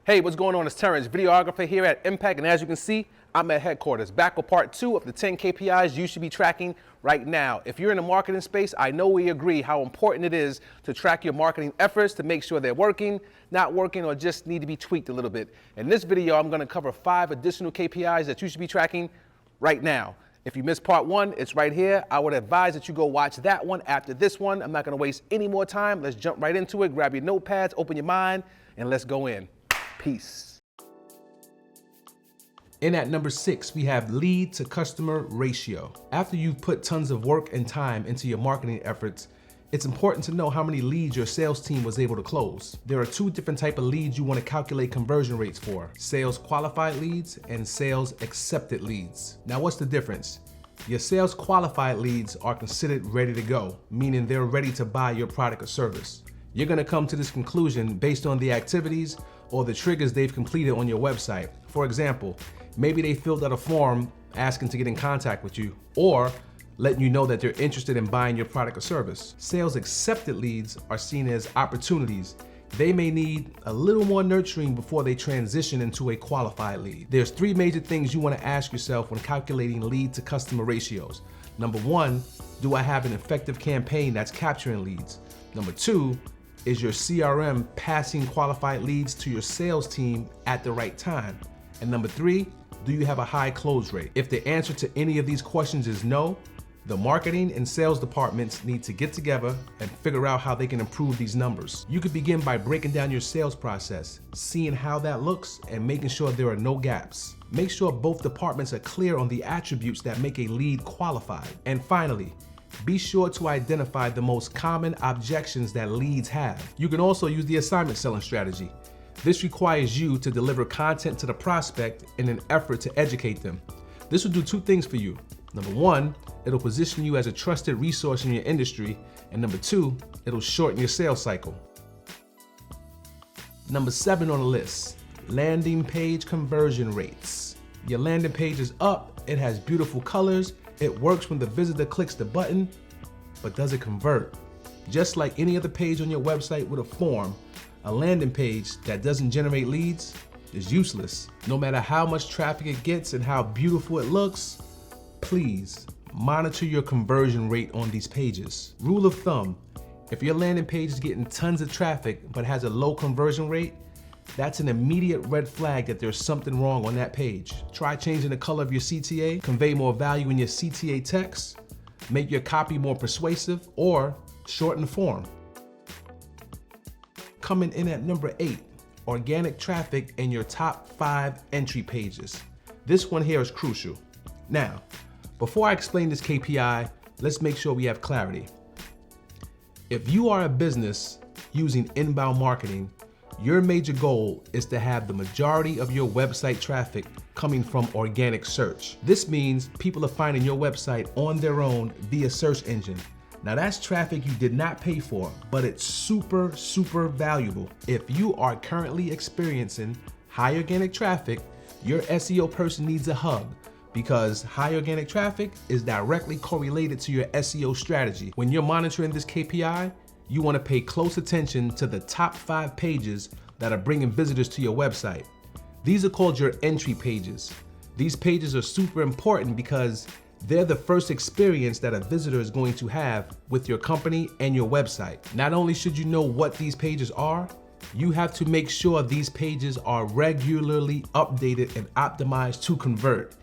Hey, what's going on? It's Terrence, videographer here at Impact, and as you can see, I'm at headquarters, back with part 2 of the 10 KPIs you should be tracking right now. If you're in the marketing space, I know we agree how important it is to track your marketing efforts to make sure they're working, not working, or just need to be tweaked a little bit. In this video, I'm going to cover 5 additional KPIs that you should be tracking right now. If you missed part 1, it's right here. I would advise that you go watch that one after this one. I'm not going to waste any more time. Let's jump right into it. Grab your notepads, open your mind, and let's go in. Peace. In at number 6, we have lead to customer ratio. After you've put tons of work and time into your marketing efforts, it's important to know how many leads your sales team was able to close. There are 2 different types of leads you want to calculate conversion rates for: sales qualified leads and sales accepted leads. Now, what's the difference? Your sales qualified leads are considered ready to go, meaning they're ready to buy your product or service. You're going to come to this conclusion based on the activities or the triggers they've completed on your website. For example, maybe they filled out a form asking to get in contact with you, or letting you know that they're interested in buying your product or service. Sales accepted leads are seen as opportunities. They may need a little more nurturing before they transition into a qualified lead. There's 3 major things you want to ask yourself when calculating lead to customer ratios. Number 1, do I have an effective campaign that's capturing leads? Number 2, is your CRM passing qualified leads to your sales team at the right time? And number 3, do you have a high close rate? If the answer to any of these questions is no, the marketing and sales departments need to get together and figure out how they can improve these numbers. You could begin by breaking down your sales process, seeing how that looks, and making sure there are no gaps. Make sure both departments are clear on the attributes that make a lead qualified. And finally, be sure to identify the most common objections that leads have. You can also use the assignment selling strategy. This requires you to deliver content to the prospect in an effort to educate them. This will do 2 things for you. Number 1, it'll position you as a trusted resource in your industry. And number 2, it'll shorten your sales cycle. Number 7 on the list, landing page conversion rates. Your landing page is up, it has beautiful colors, it works when the visitor clicks the button, but does it convert? Just like any other page on your website with a form, a landing page that doesn't generate leads is useless. No matter how much traffic it gets and how beautiful it looks, please monitor your conversion rate on these pages. Rule of thumb, if your landing page is getting tons of traffic but has a low conversion rate, that's an immediate red flag that there's something wrong on that page. Try changing the color of your CTA, convey more value in your CTA text, make your copy more persuasive, or shorten the form. Coming in at number 8, organic traffic in your top 5 entry pages. This one here is crucial. Now, before I explain this KPI, let's make sure we have clarity. If you are a business using inbound marketing, your major goal is to have the majority of your website traffic coming from organic search. This means people are finding your website on their own via search engine. Now that's traffic you did not pay for, but it's super valuable. If you are currently experiencing high organic traffic, your SEO person needs a hug, because high organic traffic is directly correlated to your SEO strategy. When you're monitoring this KPI, you want to pay close attention to the top 5 pages that are bringing visitors to your website. These are called your entry pages. These pages are super important because they're the first experience that a visitor is going to have with your company and your website. Not only should you know what these pages are, you have to make sure these pages are regularly updated and optimized to convert.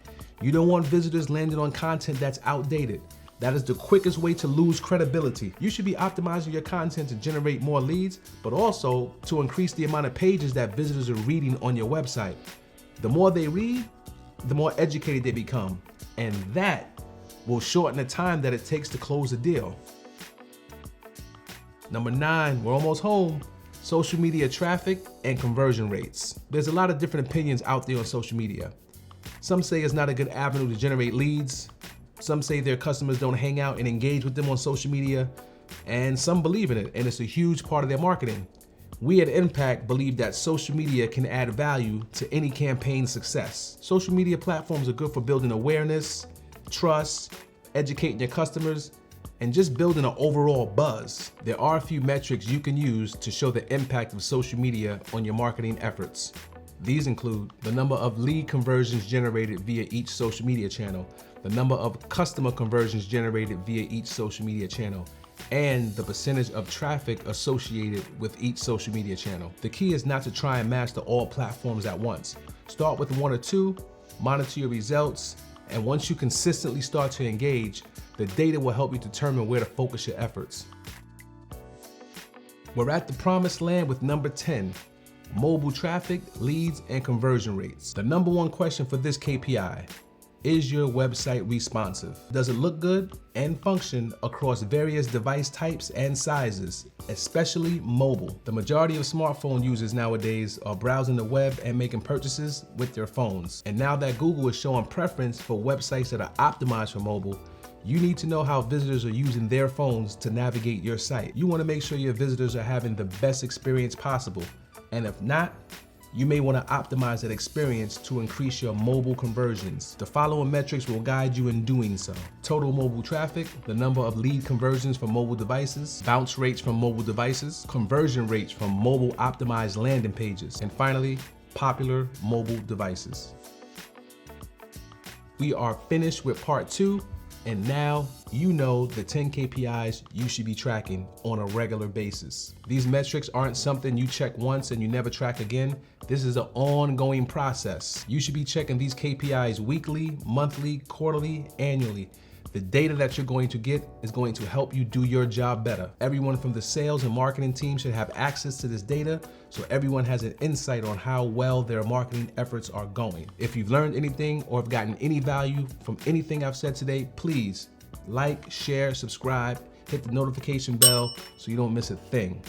You don't want visitors landing on content that's outdated. That is the quickest way to lose credibility. You should be optimizing your content to generate more leads, but also to increase the amount of pages that visitors are reading on your website. The more they read, the more educated they become, and that will shorten the time that it takes to close a deal. Number 9, we're almost home. Social media traffic and conversion rates. There's a lot of different opinions out there on social media. Some say it's not a good avenue to generate leads. Some say their customers don't hang out and engage with them on social media, and some believe in it, and it's a huge part of their marketing. We at Impact believe that social media can add value to any campaign success. Social media platforms are good for building awareness, trust, educating your customers, and just building an overall buzz. There are a few metrics you can use to show the impact of social media on your marketing efforts. These include the number of lead conversions generated via each social media channel, the number of customer conversions generated via each social media channel, and the percentage of traffic associated with each social media channel. The key is not to try and master all platforms at once. Start with one or two, monitor your results, and once you consistently start to engage, the data will help you determine where to focus your efforts. We're at the promised land with number 10, mobile traffic, leads, and conversion rates. The number one question for this KPI: is your website responsive? Does it look good and function across various device types and sizes, especially mobile? The majority of smartphone users nowadays are browsing the web and making purchases with their phones. And now that Google is showing preference for websites that are optimized for mobile, you need to know how visitors are using their phones to navigate your site. You want to make sure your visitors are having the best experience possible. And if not, you may want to optimize that experience to increase your mobile conversions. The following metrics will guide you in doing so: total mobile traffic, the number of lead conversions from mobile devices, bounce rates from mobile devices, conversion rates from mobile optimized landing pages, and finally, popular mobile devices. We are finished with part 2. And now you know the 10 KPIs you should be tracking on a regular basis. These metrics aren't something you check once and you never track again. This is an ongoing process. You should be checking these KPIs weekly, monthly, quarterly, annually. The data that you're going to get is going to help you do your job better. Everyone from the sales and marketing team should have access to this data, so everyone has an insight on how well their marketing efforts are going. If you've learned anything or have gotten any value from anything I've said today, please like, share, subscribe, hit the notification bell so you don't miss a thing.